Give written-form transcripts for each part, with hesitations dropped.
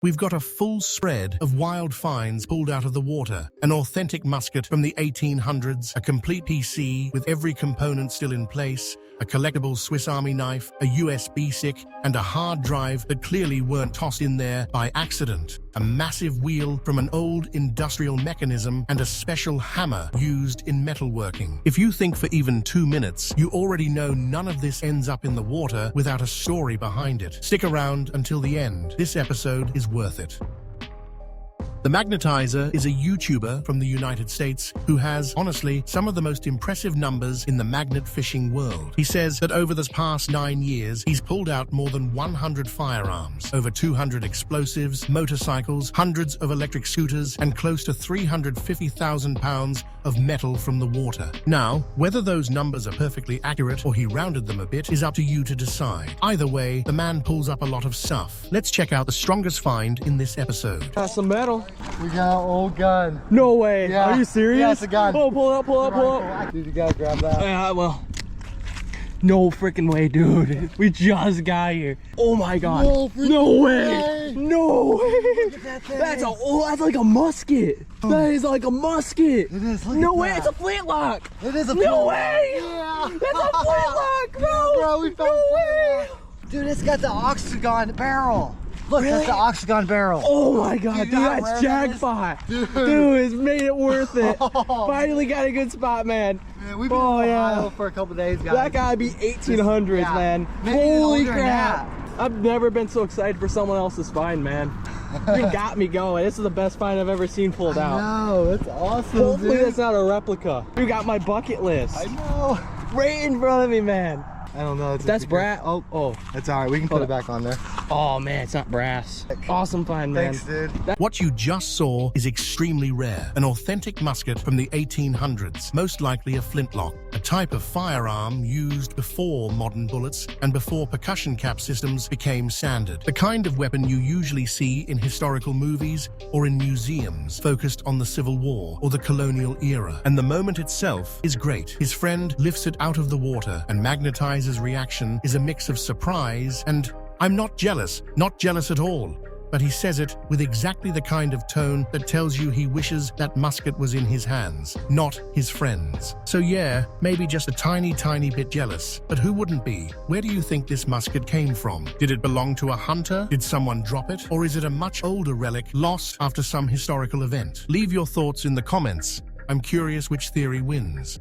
We've got a full spread of wild finds pulled out of the water, an authentic musket from the 1800s, a complete PC with every component still in place, a collectible Swiss Army knife, a USB stick, and a hard drive that clearly weren't tossed in there by accident, a massive wheel from an old industrial mechanism, and a special hammer used in metalworking. If you think for even 2 minutes, you already know none of this ends up in the water without a story behind it. Stick around until the end. This episode is worth it. The Magnetizer is a YouTuber from the United States who has, honestly, some of the most impressive numbers in the magnet fishing world. He says that over the past 9 years, he's pulled out more than 100 firearms, over 200 explosives, motorcycles, hundreds of electric scooters, and close to 350,000 pounds of metal from the water. Now, whether those numbers are perfectly accurate or he rounded them a bit is up to you to decide. Either way, the man pulls up a lot of stuff. Let's check out the strongest find in this episode. Got some metal. We got an old gun. No way. Yeah. Are you serious? Yeah, it's a gun. Oh, pull up, pull up, pull up. Dude, you gotta grab that. Yeah, well. No freaking way, dude. We just got here. Oh my god. No way. No way. Look at that thing. That's like a musket. That is like a musket. It is. Look No at way. that. It's a flintlock. It is a No way. Yeah. That's a flintlock, bro. Bro, we found No way. Dude, it's got the octagon barrel. Look, Really? that's the octagon barrel. Oh my god, Dude, dude, how that's rare that is? jackpot. Dude. Dude, it's made it worth it. Oh, Finally got a good spot, man. Man, we've been Oh, in yeah. Ohio for a couple days, guys. That gotta be 1800s, Yeah. man. Maybe even Holy older than crap. I've never been so excited for someone else's find, man. You got me going. This is the best find I've ever seen pulled out. No, that's awesome. Hopefully dude. that's not a replica. You got my bucket list. I know. Right in front of me, man. I don't know. That's brass. Oh. That's all right. We can put it back on there. Oh, man, it's not brass. Awesome find, man. Thanks, dude. What you just saw is extremely rare, an authentic musket from the 1800s, most likely a flintlock, a type of firearm used before modern bullets and before percussion cap systems became standard. The kind of weapon you usually see in historical movies or in museums focused on the Civil War or the colonial era. And the moment itself is great. His friend lifts it out of the water, and Magnetizer's reaction is a mix of surprise and, "I'm not jealous at all." But he says it with exactly the kind of tone that tells you he wishes that musket was in his hands, not his friends. So yeah, maybe just a tiny bit jealous. But who wouldn't be? Where do you think this musket came from? Did it belong to a hunter? Did someone drop it? Or is it a much older relic lost after some historical event? Leave your thoughts in the comments. I'm curious which theory wins.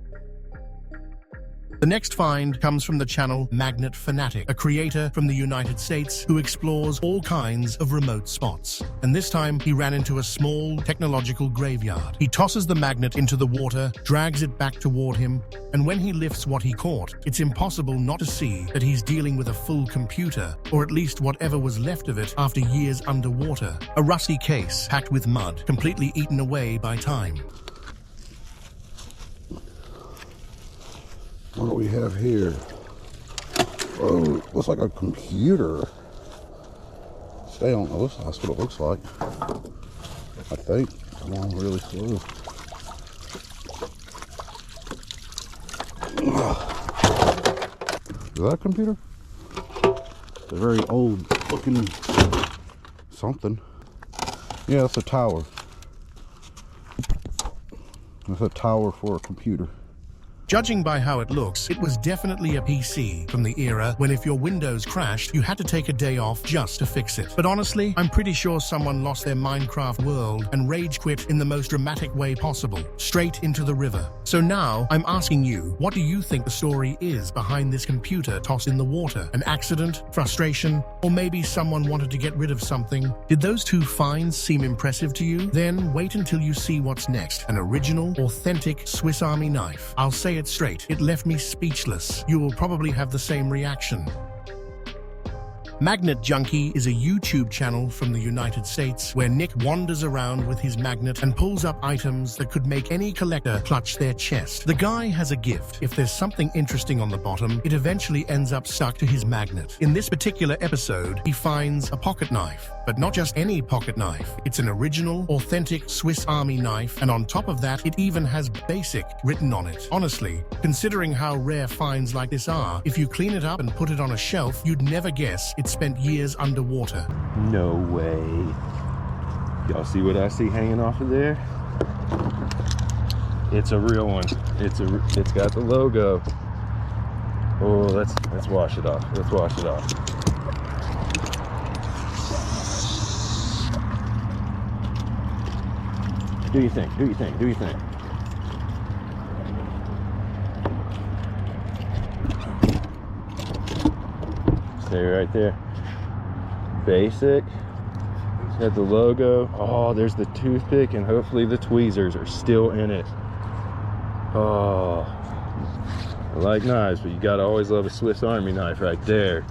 The next find comes from the channel Magnet Fanatic, a creator from the United States who explores all kinds of remote spots. And this time, he ran into a small technological graveyard. He tosses the magnet into the water, drags it back toward him, and when he lifts what he caught, it's impossible not to see that he's dealing with a full computer, or at least whatever was left of it after years underwater. A rusty case packed with mud, completely eaten away by time. What do we have here? Oh, looks like a computer. Stay on. Oh, that's what it looks like. I think. Come on, really slow. Is that a computer? It's a very old looking something. Yeah, it's a tower. It's a tower for a computer. Judging by how it looks, it was definitely a PC from the era when if your Windows crashed, you had to take a day off just to fix it. But honestly, I'm pretty sure someone lost their Minecraft world and rage quit in the most dramatic way possible, straight into the river. So now, I'm asking you, what do you think the story is behind this computer tossed in the water? An accident, frustration, or maybe someone wanted to get rid of something? Did those two finds seem impressive to you? Then wait until you see what's next. An original, authentic Swiss Army knife. I'll say it straight, it left me speechless. You will probably have the same reaction. Magnet Junkie is a YouTube channel from the United States where Nick wanders around with his magnet and pulls up items that could make any collector clutch their chest. The guy has a gift. If there's something interesting on the bottom, it eventually ends up stuck to his magnet. In this particular episode, he finds a pocket knife. But not just any pocket knife. It's an original, authentic Swiss Army knife, and on top of that, it even has BASIC written on it. Honestly, considering how rare finds like this are, if you clean it up and put it on a shelf, you'd never guess it's spent years underwater. No way. Y'all see what I see hanging off of there? It's a real one. It's got the logo. Oh, let's wash it off. Let's wash it off. Do you think? Do you think? Do you think? Stay right there. Basic. It's got the logo. Oh, there's the toothpick, and hopefully the tweezers are still in it. Oh, I like knives, but you gotta always love a Swiss Army knife right there.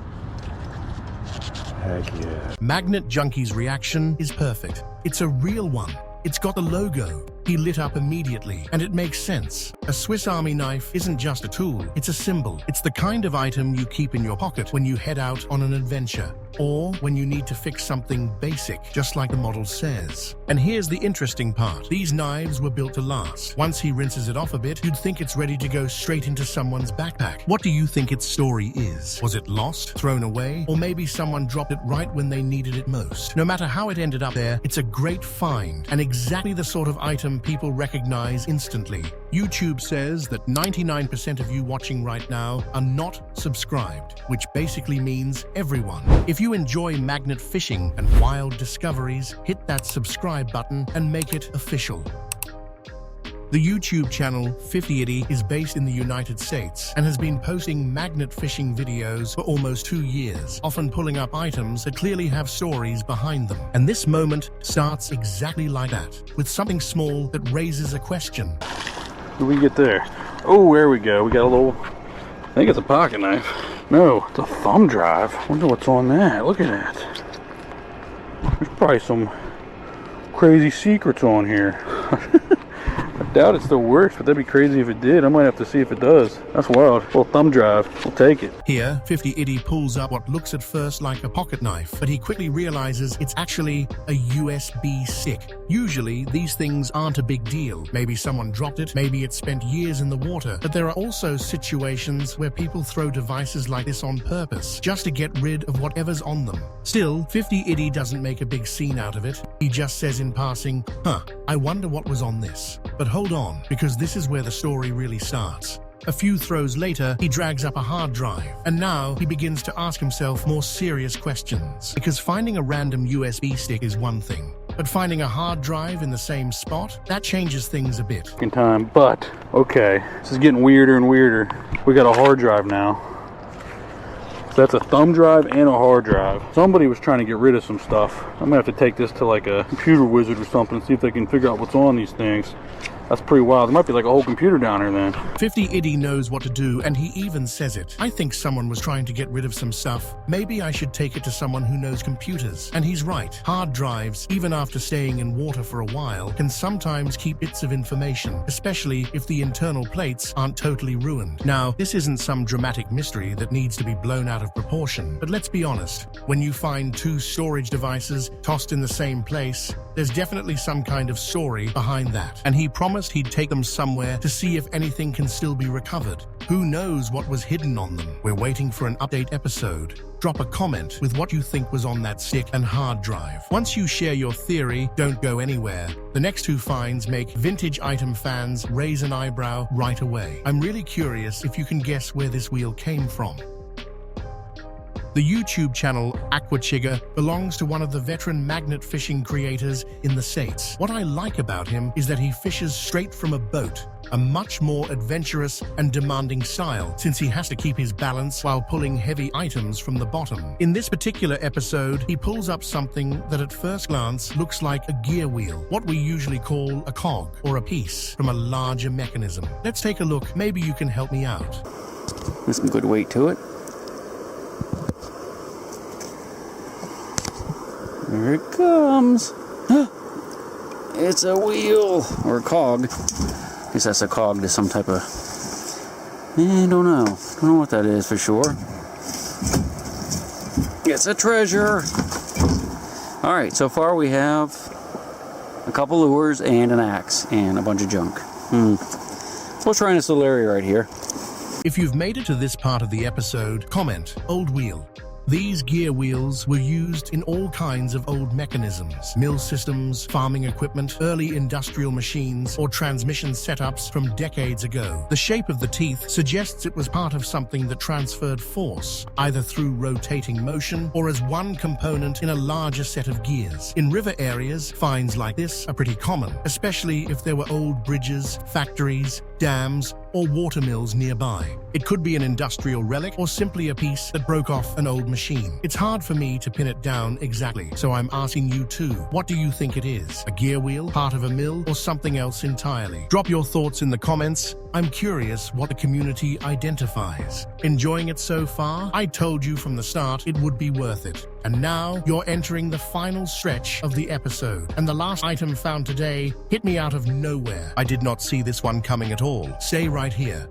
Heck yeah. Magnet Junkie's reaction is perfect. It's a real one. It's got the logo. He lit up immediately, and it makes sense. A Swiss Army knife isn't just a tool, it's a symbol. It's the kind of item you keep in your pocket when you head out on an adventure, or when you need to fix something basic, just like the model says. And here's the interesting part. These knives were built to last. Once he rinses it off a bit, you'd think it's ready to go straight into someone's backpack. What do you think its story is? Was it lost, thrown away, or maybe someone dropped it right when they needed it most? No matter how it ended up there, it's a great find, and exactly the sort of item people recognize instantly. YouTube says that 99% of you watching right now are not subscribed, which basically means everyone. If you enjoy magnet fishing and wild discoveries, hit that subscribe button and make it official. The YouTube channel 5080 is based in the United States and has been posting magnet fishing videos for almost 2 years, often pulling up items that clearly have stories behind them. And this moment starts exactly like that, with something small that raises a question. What do we get there? Oh, there we go. We got a little, I think it's a pocket knife. No, it's a thumb drive. Wonder what's on that. Look at that. There's probably some crazy secrets on here. I doubt it still works, but that'd be crazy if it did. I might have to see if it does. That's wild. Little thumb drive. We'll take it. Here, 5080 pulls up what looks at first like a pocket knife, but he quickly realizes it's actually a USB stick. Usually, these things aren't a big deal. Maybe someone dropped it, maybe it spent years in the water. But there are also situations where people throw devices like this on purpose, just to get rid of whatever's on them. Still, 5080 doesn't make a big scene out of it. He just says in passing, I wonder what was on this. But hold on, because this is where the story really starts. A few throws later, he drags up a hard drive, and now he begins to ask himself more serious questions. Because finding a random USB stick is one thing, but finding a hard drive in the same spot, that changes things a bit. In time, but okay, this is getting weirder and weirder. We got a hard drive now. So that's a thumb drive and a hard drive. Somebody was trying to get rid of some stuff. I'm gonna have to take this to like a computer wizard or something, see if they can figure out what's on these things. That's pretty wild. There might be like a whole computer down there then. 5080 knows what to do, and he even says it. I think someone was trying to get rid of some stuff. Maybe I should take it to someone who knows computers. And he's right. Hard drives, even after staying in water for a while, can sometimes keep bits of information, especially if the internal plates aren't totally ruined. Now, this isn't some dramatic mystery that needs to be blown out of proportion, but let's be honest. When you find 2 storage devices tossed in the same place, there's definitely some kind of story behind that. And he promised he'd take them somewhere to see if anything can still be recovered. Who knows what was hidden on them? We're waiting for an update episode. Drop a comment with what you think was on that stick and hard drive. Once you share your theory, don't go anywhere. The next 2 finds make vintage item fans raise an eyebrow right away. I'm really curious if you can guess where this wheel came from. The YouTube channel Aquachigger belongs to one of the veteran magnet fishing creators in the States. What I like about him is that he fishes straight from a boat, a much more adventurous and demanding style, since he has to keep his balance while pulling heavy items from the bottom. In this particular episode, he pulls up something that at first glance looks like a gear wheel, what we usually call a cog or a piece from a larger mechanism. Let's take a look. Maybe you can help me out. There's some good weight to it. Here it comes. It's a wheel or a cog. I guess that's a cog to some type of, I don't know. Don't know what that is for sure. It's a treasure. All right, so far we have a couple lures and an axe and a bunch of junk. We'll try this little area right here. If you've made it to this part of the episode, comment Old Wheel. These gear wheels were used in all kinds of old mechanisms, mill systems, farming equipment, early industrial machines, or transmission setups from decades ago. The shape of the teeth suggests it was part of something that transferred force, either through rotating motion or as one component in a larger set of gears. In river areas, finds like this are pretty common, especially if there were old bridges, factories, dams, or watermills nearby. It could be an industrial relic or simply a piece that broke off an old machine. It's hard for me to pin it down exactly, so I'm asking you too. What do you think it is? A gear wheel, part of a mill, or something else entirely? Drop your thoughts in the comments. I'm curious what the community identifies. Enjoying it so far? I told you from the start it would be worth it. And now you're entering the final stretch of the episode. And the last item found today hit me out of nowhere. I did not see this one coming at all. Stay right here.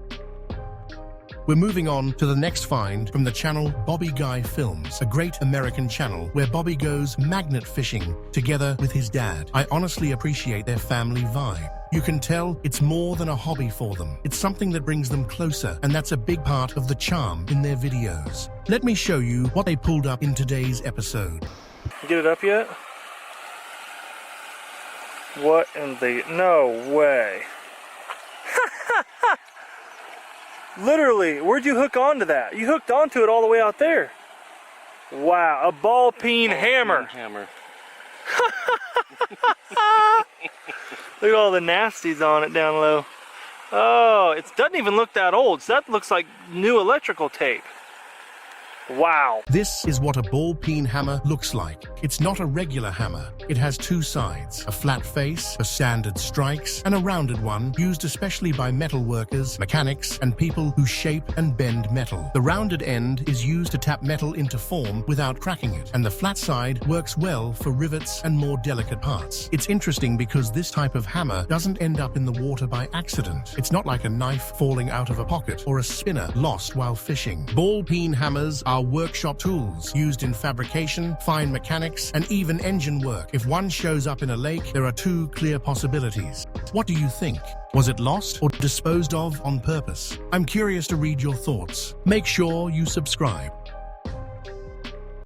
We're moving on to the next find from the channel Bobby Guy Films, a great American channel where Bobby goes magnet fishing together with his dad. I honestly appreciate their family vibe. You can tell it's more than a hobby for them. It's something that brings them closer, and that's a big part of the charm in their videos. Let me show you what they pulled up in today's episode. Get it up yet? What in the... No way. Literally, where'd you hook onto that? You hooked onto it all the way out there. Wow, a ball peen hammer. Look at all the nasties on it down low. Oh, it doesn't even look that old. So that looks like new electrical tape. Wow. This is what a ball peen hammer looks like. It's not a regular hammer. It has two sides, a flat face for standard strikes, and a rounded one used especially by metal workers, mechanics, and people who shape and bend metal. The rounded end is used to tap metal into form without cracking it, and the flat side works well for rivets and more delicate parts. It's interesting because this type of hammer doesn't end up in the water by accident. It's not like a knife falling out of a pocket or a spinner lost while fishing. Ball peen hammers are workshop tools used in fabrication, fine mechanics, and even engine work. If one shows up in a lake, there are two clear possibilities. What do you think? Was it lost or disposed of on purpose? I'm curious to read your thoughts. Make sure you subscribe.